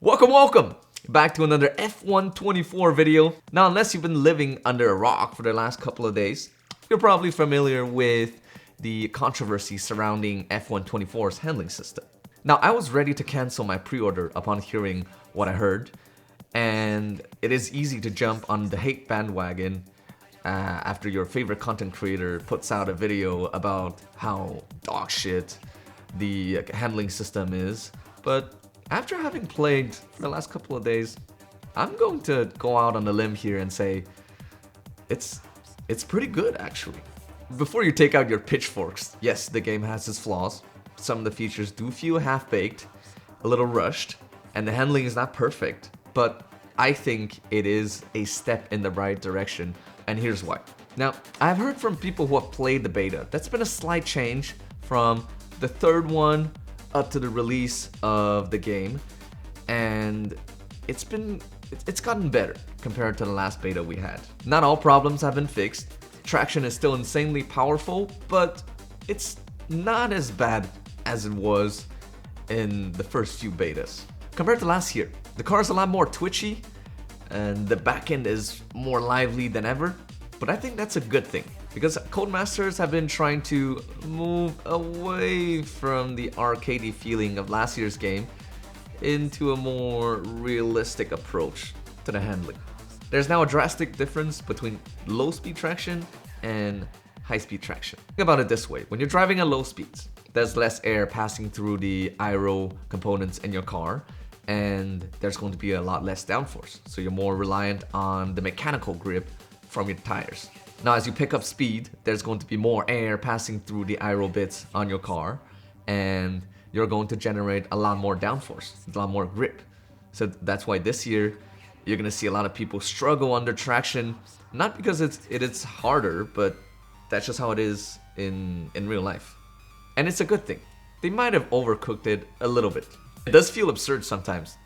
Welcome back to another F124 video. Now, unless you've been living under a rock for the last couple of days, you're probably familiar with the controversy surrounding F124's handling system. Now, I was ready to cancel my pre-order upon hearing what I heard, and it is easy to jump on the hate bandwagon after your favorite content creator puts out a video about how dog shit the handling system is. But after having played for the last couple of days, I'm going to go out on a limb here and say it's pretty good, actually. Before you take out your pitchforks, yes, the game has its flaws. Some of the features do feel half-baked, a little rushed, and the handling is not perfect, but I think it is a step in the right direction, and here's why. Now, I've heard from people who have played the beta, that's been a slight change from the third one up to the release of the game, and it's gotten better compared to the last beta we had. Not all problems have been fixed. Traction is still insanely powerful, but it's not as bad as it was in the first few betas. Compared to last year, the car is a lot more twitchy and the backend is more lively than ever, but I think that's a good thing, because codemasters have been trying to move away from the arcadey feeling of last year's game into a more realistic approach to the handling. There's now a drastic difference between low-speed traction and high-speed traction. Think about it this way: when you're driving at low speeds, there's less air passing through the aero components in your car, and there's going to be a lot less downforce, so you're more reliant on the mechanical grip from your tires. Now, as you pick up speed, there's going to be more air passing through the aero bits on your car, and you're going to generate a lot more downforce, a lot more grip. So that's why this year you're going to see a lot of people struggle under traction, not because it's harder, but that's just how it is in real life. And it's a good thing. They might have overcooked it a little bit. It does feel absurd sometimes.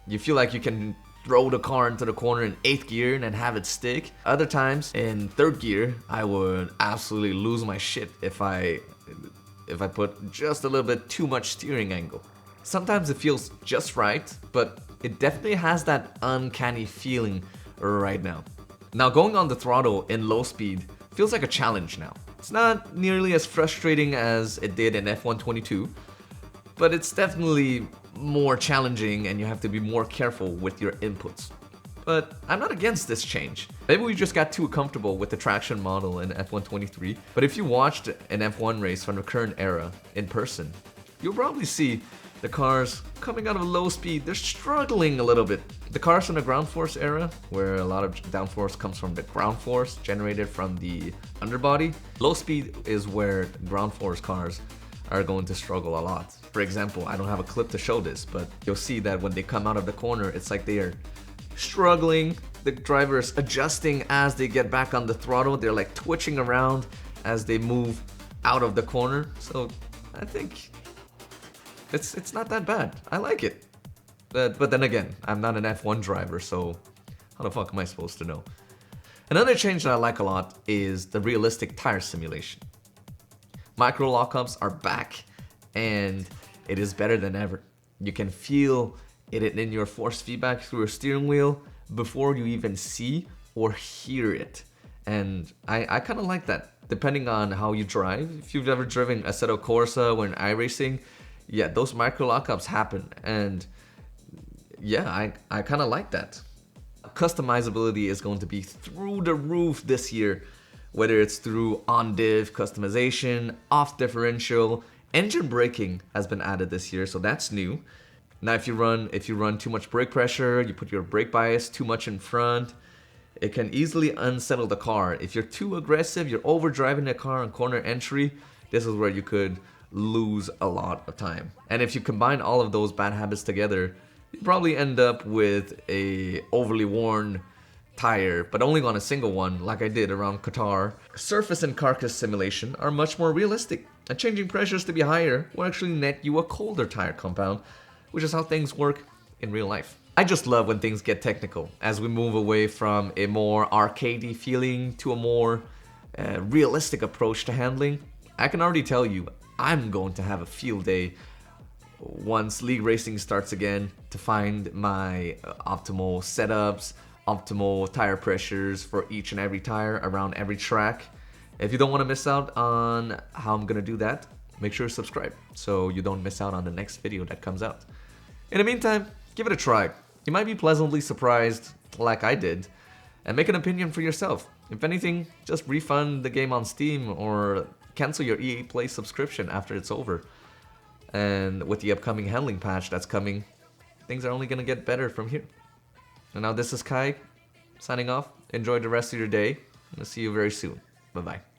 You feel like you can throw the car into the corner in 8th gear and then have it stick. Other times in 3rd gear, I would absolutely lose my shit if I put just a little bit too much steering angle. Sometimes it feels just right, but it definitely has that uncanny feeling right now. Now, going on the throttle in low speed feels like a challenge now. It's not nearly as frustrating as it did in F122, but it's definitely more challenging and you have to be more careful with your inputs. But I'm not against this change. Maybe we just got too comfortable with the traction model in F123, but if you watched an F1 race from the current era in person, you'll probably see the cars coming out of low speed, they're struggling a little bit. The cars from the ground force era, where a lot of downforce comes from the ground force generated from the underbody, low speed is where ground force cars are going to struggle a lot. For example, I don't have a clip to show this, but you'll see that when they come out of the corner, it's like they are struggling. The driver's adjusting as they get back on the throttle. They're like twitching around as they move out of the corner. So I think it's not that bad. I like it. But then again, I'm not an F1 driver, so how the fuck am I supposed to know? Another change that I like a lot is the realistic tire simulation. Micro lockups are back, and it is better than ever. You can feel it in your force feedback through your steering wheel before you even see or hear it. And I kind of like that, depending on how you drive. If you've ever driven Assetto Corsa when iRacing, yeah, those micro lockups happen. And yeah, I kind of like that. Customizability is going to be through the roof this year, whether it's through on-diff customization, off differential. Engine braking has been added this year, so that's new. Now, if you run too much brake pressure, you put your brake bias too much in front, it can easily unsettle the car. If you're too aggressive, you're overdriving the car on corner entry, this is where you could lose a lot of time. And if you combine all of those bad habits together, you probably end up with a overly worn tire, but only on a single one, like I did around Qatar. Surface and carcass simulation are much more realistic, and changing pressures to be higher will actually net you a colder tire compound, which is how things work in real life. I just love when things get technical, as we move away from a more arcadey feeling to a more realistic approach to handling. I can already tell you, I'm going to have a field day once league racing starts again to find my optimal setups, optimal tire pressures for each and every tire around every track. If you don't want to miss out on how I'm gonna do that, make sure to subscribe so you don't miss out on the next video that comes out. In the meantime, give it a try. You might be pleasantly surprised like I did, and make an opinion for yourself. If anything, just refund the game on Steam or cancel your EA Play subscription after it's over. And with the upcoming handling patch that's coming, things are only gonna get better from here. And now this is Kai, signing off. Enjoy the rest of your day, and I'll see you very soon. Bye-bye.